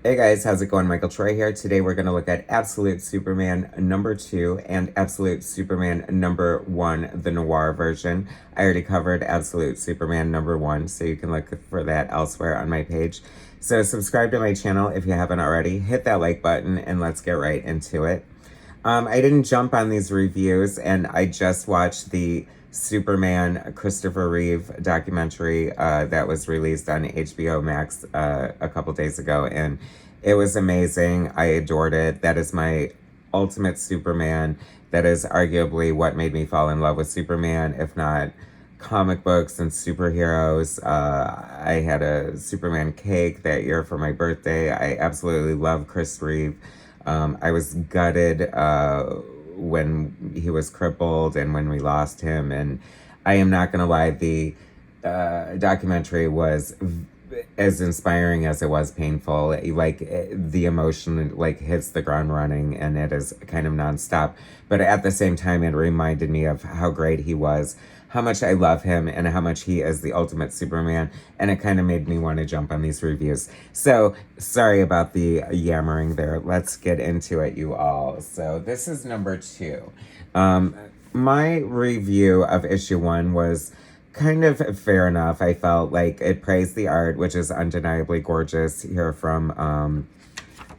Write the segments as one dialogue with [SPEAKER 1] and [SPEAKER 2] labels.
[SPEAKER 1] Hey guys, how's it going? Michael Troy here. Today we're going to look at Absolute Superman number 2 and Absolute Superman number 1, the Noir version. I already covered Absolute Superman number 1, so you can look for that elsewhere on my page. So subscribe to my channel if you haven't already. Hit that like button and let's get right into it. I didn't jump on these reviews, and I just watched the Superman Christopher Reeve documentary that was released on HBO Max a couple days ago, and it was amazing. I adored it. That is my ultimate Superman. That is arguably what made me fall in love with Superman, if not comic books and superheroes. I had a Superman cake that year for my birthday. I absolutely love Chris Reeve. I was gutted when he was crippled and when we lost him. And I am not going to lie, the documentary was as inspiring as it was painful. Like, the emotion like hits the ground running, and it is kind of nonstop. But at the same time, it reminded me of how great he was, how much I love him, and how much he is the ultimate Superman. And it kind of made me want to jump on these reviews. So sorry about the yammering there. Let's get into it, you all. So this is number 2. My review of issue 1 was kind of fair enough. I felt like it praised the art, which is undeniably gorgeous here from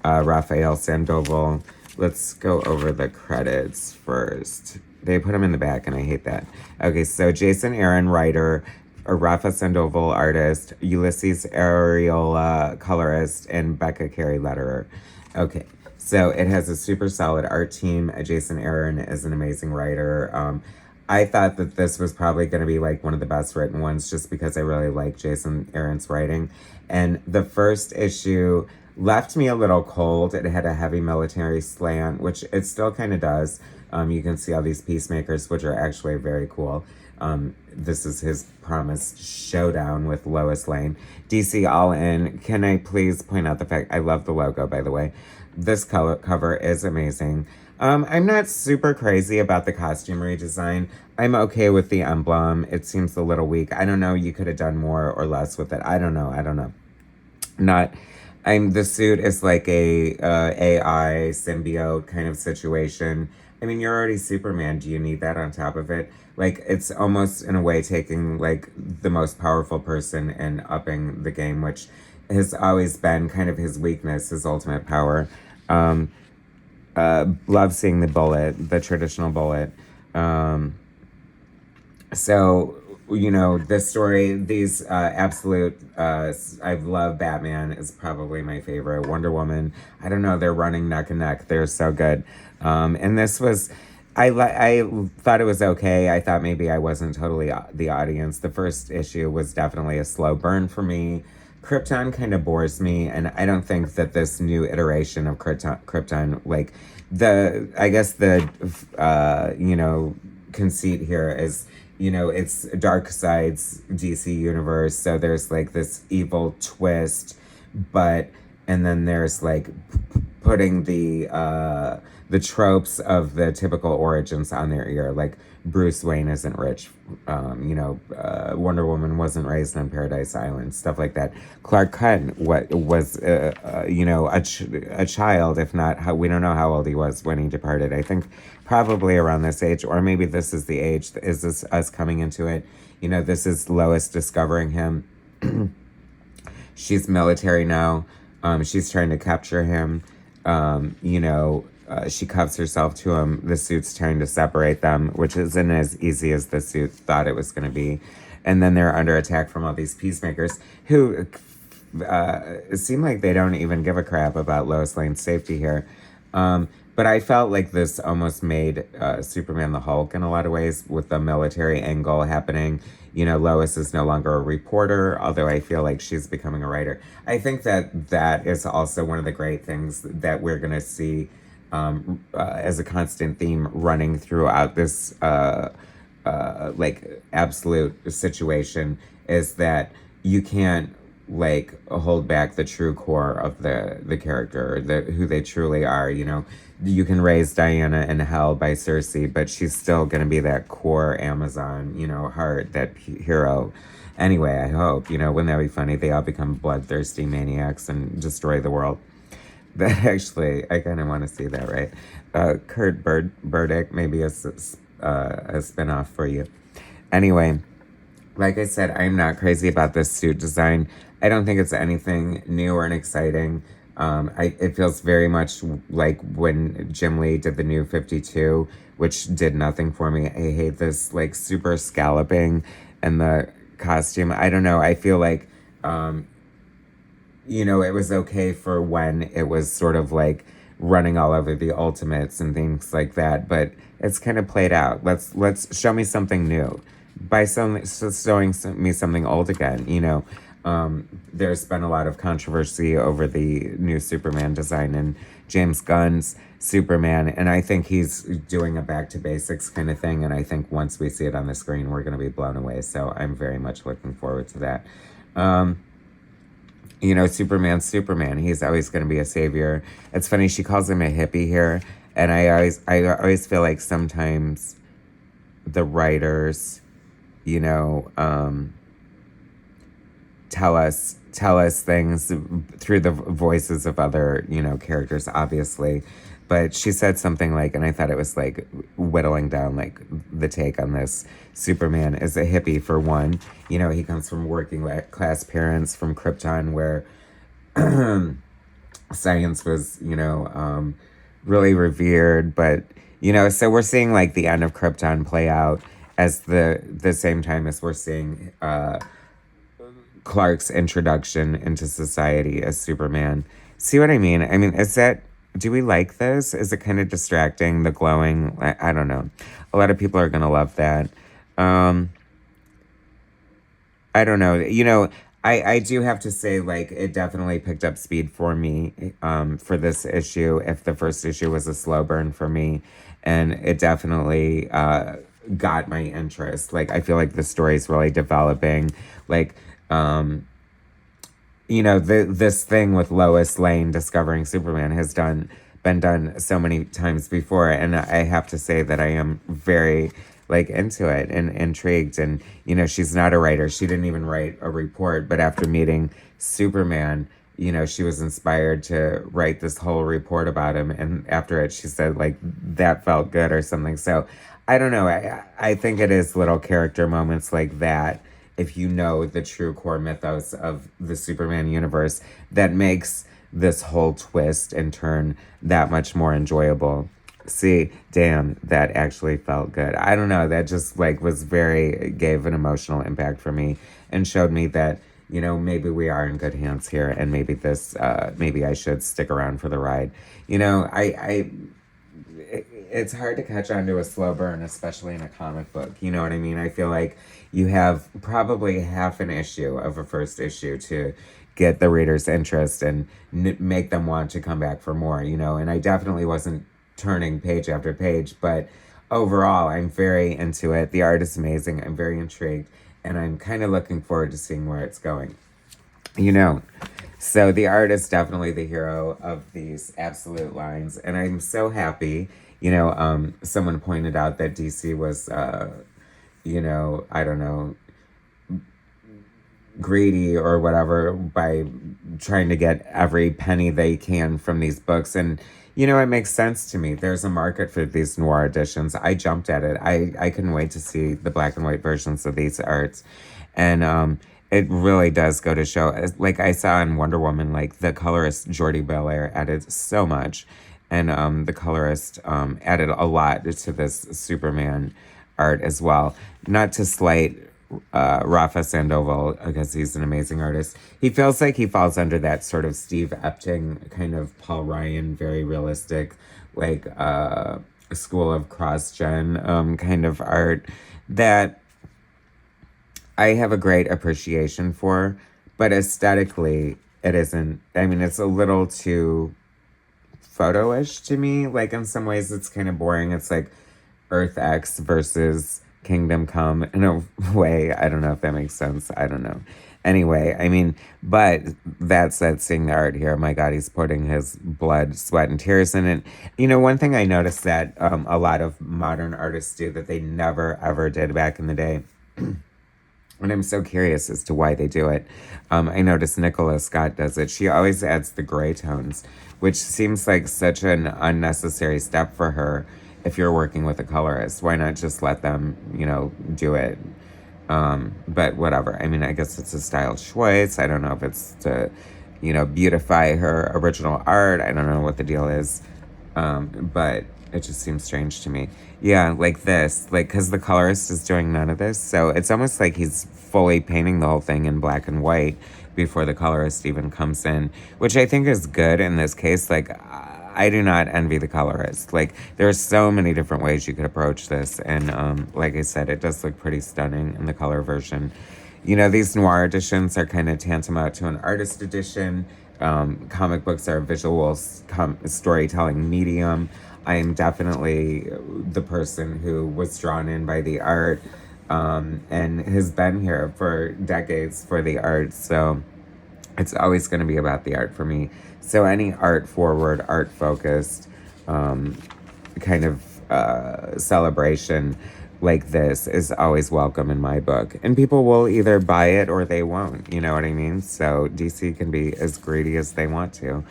[SPEAKER 1] Rafael Sandoval. Let's go over the credits first. They put them in the back, and I hate that. Okay, so Jason Aaron, writer, Rafa Sandoval, artist, Ulysses Areola, colorist, and Becca Carey, letterer. Okay, so it has a super solid art team. Jason Aaron is an amazing writer. I thought that this was probably going to be like one of the best written ones, just because I really like Jason Aaron's writing. And the first issue left me a little cold. It had a heavy military slant, which it still kind of does. You can see all these peacemakers, which are actually very cool. This is his promised showdown with Lois Lane. DC All In. Can I please point out the fact, I love the logo, by the way. This cover is amazing. I'm not super crazy about the costume redesign. I'm okay with the emblem. It seems a little weak. I don't know, you could have done more or less with it. I don't know. The suit is like a AI symbiote kind of situation. I mean, you're already Superman. Do you need that on top of it? Like, it's almost in a way taking like the most powerful person and upping the game, which has always been kind of his weakness, his ultimate power. Love seeing the bullet, the traditional bullet. So, you know, this story, these absolute, I love Batman is probably my favorite. Wonder Woman, I don't know, they're running neck and neck. They're so good. And this was, I thought it was okay. I thought maybe I wasn't totally the audience. The first issue was definitely a slow burn for me. Krypton kind of bores me, and I don't think that this new iteration of Krypton, like, I guess the, conceit here is, it's Darkseid's DC universe, so there's, like, this evil twist, and then there's, like, putting the tropes of the typical origins on their ear, like, Bruce Wayne isn't rich, Wonder Woman wasn't raised on Paradise Island, stuff like that. Clark Kent was a child, if not, we don't know how old he was when he departed. I think probably around this age, or maybe this is the age. Is this us coming into it? This is Lois discovering him. She's military now. She's trying to capture him. She cuffs herself to him. The suit's trying to separate them, which isn't as easy as the suit thought it was going to be. And then they're under attack from all these peacemakers who seem like they don't even give a crap about Lois Lane's safety here. But I felt like this almost made Superman the Hulk in a lot of ways, with the military angle happening. Lois is no longer a reporter, although I feel like she's becoming a writer. I think that is also one of the great things that we're going to see as a constant theme running throughout this absolute situation, is that you can't hold back the true core of the character, who they truly are. You can raise Diana in hell by Cersei, but she's still going to be that core Amazon, heart, that hero. Anyway, I hope, wouldn't that be funny? They all become bloodthirsty maniacs and destroy the world. That actually, I kind of want to see that, right? Kurt Burdick, maybe a spinoff for you. Anyway, like I said, I'm not crazy about this suit design. I don't think it's anything new or exciting. It feels very much like when Jim Lee did the new 52, which did nothing for me. I hate this like super scalloping and the costume. I don't know. I feel like, it was okay for when it was sort of like running all over the Ultimates and things like that, but it's kind of played out. Let's show me something new by showing me something old again. There's been a lot of controversy over the new Superman design and James Gunn's Superman, and I think he's doing a back to basics kind of thing, and I think once we see it on the screen, we're going to be blown away, so I'm very much looking forward to that. Superman's Superman. He's always going to be a savior. It's funny, she calls him a hippie here, and I always feel like sometimes the writers, tell us things through the voices of other, characters, obviously. But she said something like, and I thought it was like whittling down like the take on this. Superman is a hippie for one. He comes from working class parents from Krypton where science was, really revered. But, so we're seeing like the end of Krypton play out as the same time as we're seeing Clark's introduction into society as Superman. See what I mean? I mean, do we like this? Is it kind of distracting, the glowing? I don't know. A lot of people are going to love that. I don't know. I do have to say, like, it definitely picked up speed for me for this issue, if the first issue was a slow burn for me. And it definitely got my interest. Like, I feel like the story's really developing. Like, this thing with Lois Lane discovering Superman has been done so many times before, and I have to say that I am very like into it and intrigued. And she's not a writer; she didn't even write a report. But after meeting Superman, she was inspired to write this whole report about him. And after it, she said like that felt good or something. So I don't know. I think it is little character moments like that, if you know the true core mythos of the Superman universe, that makes this whole twist and turn that much more enjoyable. See, damn, that actually felt good. I don't know, that just like gave an emotional impact for me and showed me that, maybe we are in good hands here, and maybe maybe I should stick around for the ride. It's hard to catch on to a slow burn, especially in a comic book. You know what I mean? I feel like you have probably half an issue of a first issue to get the reader's interest and make them want to come back for more, and I definitely wasn't turning page after page, but overall, I'm very into it. The art is amazing. I'm very intrigued, and I'm kind of looking forward to seeing where it's going. So the art is definitely the hero of these absolute lines, and I'm so happy. Someone pointed out that DC was, I don't know, greedy or whatever by trying to get every penny they can from these books. And, it makes sense to me. There's a market for these noir editions. I jumped at it. I couldn't wait to see the black and white versions of these arts. And it really does go to show, like I saw in Wonder Woman, like the colorist Jordi Belair added so much. And the colorist added a lot to this Superman art as well. Not to slight Rafa Sandoval, because he's an amazing artist. He feels like he falls under that sort of Steve Epting, kind of Paul Ryan, very realistic, like School of Cross-Gen kind of art that I have a great appreciation for. But aesthetically, it isn't. I mean, it's a little too photo-ish to me. Like, in some ways, it's kind of boring. It's like Earth X versus Kingdom Come in a way. I don't know if that makes sense. I don't know. Anyway, I mean, but that said, seeing the art here, my God, he's putting his blood, sweat, and tears in it. One thing I noticed that a lot of modern artists do that they never, ever did back in the day And I'm so curious as to why they do it. I noticed Nicola Scott does it. She always adds the gray tones, which seems like such an unnecessary step for her if you're working with a colorist. Why not just let them, do it? But whatever. I mean, I guess it's a style choice. I don't know if it's to, beautify her original art. I don't know what the deal is. But it just seems strange to me. Yeah, like this, because the colorist is doing none of this. So it's almost like he's fully painting the whole thing in black and white before the colorist even comes in, which I think is good in this case. Like, I do not envy the colorist. Like, there are so many different ways you could approach this. And like I said, it does look pretty stunning in the color version. These noir editions are kind of tantamount to an artist edition. Comic books are a visual storytelling medium. I am definitely the person who was drawn in by the art and has been here for decades for the art. So it's always going to be about the art for me. So any art forward, art focused kind of celebration like this is always welcome in my book. And people will either buy it or they won't. You know what I mean? So DC can be as greedy as they want to.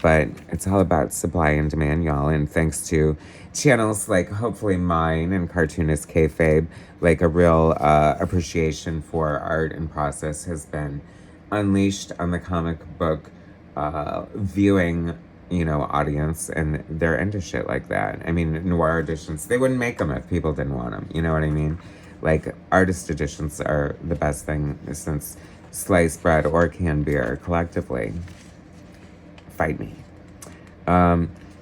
[SPEAKER 1] But it's all about supply and demand, y'all. And thanks to channels like hopefully mine and Cartoonist Kayfabe, like a real appreciation for art and process has been unleashed on the comic book viewing audience, and they're into shit like that. I mean, noir editions, they wouldn't make them if people didn't want them. You know what I mean? Like, artist editions are the best thing since sliced bread or canned beer collectively. Fight me.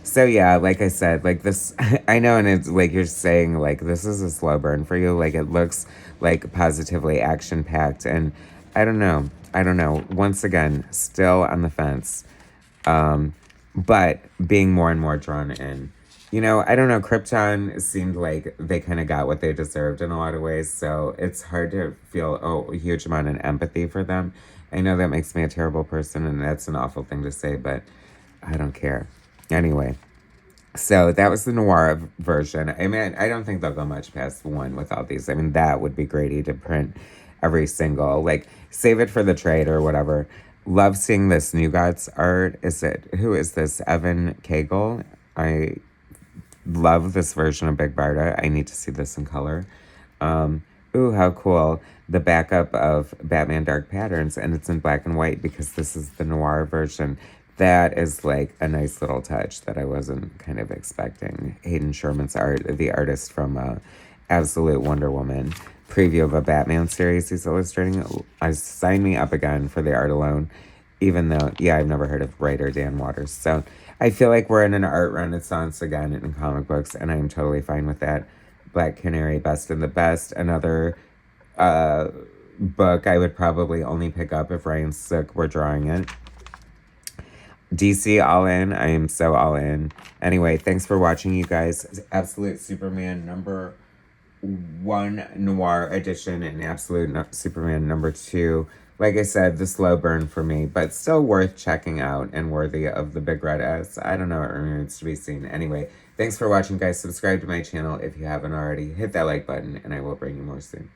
[SPEAKER 1] So yeah, like I said, like this, I know, and it's like you're saying, like, this is a slow burn for you. Like, it looks like positively action packed, and I don't know. Once again, still on the fence. But being more and more drawn in. I don't know, Krypton seemed like they kind of got what they deserved in a lot of ways, so it's hard to feel a huge amount of empathy for them. I know that makes me a terrible person, and that's an awful thing to say, but I don't care. Anyway, so that was the noir version. I mean, I don't think they'll go much past one with all these. I mean, that would be greedy to print every single, like, save it for the trade or whatever. Love seeing this New Gods art. Who is this? Evan Cagle? I love this version of Big Barda. I need to see this in color. Ooh, how cool. The backup of Batman Dark Patterns, and it's in black and white because this is the noir version. That is like a nice little touch that I wasn't kind of expecting. Hayden Sherman's art, the artist from Absolute Wonder Woman. Preview of a Batman series he's illustrating. Sign me up again for the art alone, even though, yeah, I've never heard of writer Dan Waters. So I feel like we're in an art renaissance again in comic books, and I'm totally fine with that. Black Canary, Best in the Best, another book I would probably only pick up if Ryan Sook were drawing it. DC all in. I am so all in. Anyway, thanks for watching, you guys. Absolute Superman number 1 noir edition and Absolute Superman number 2. Like I said, the slow burn for me, but still worth checking out and worthy of the big red S. I don't know, it remains to be seen. Anyway, thanks for watching, guys. Subscribe to my channel if you haven't already. Hit that like button, and I will bring you more soon.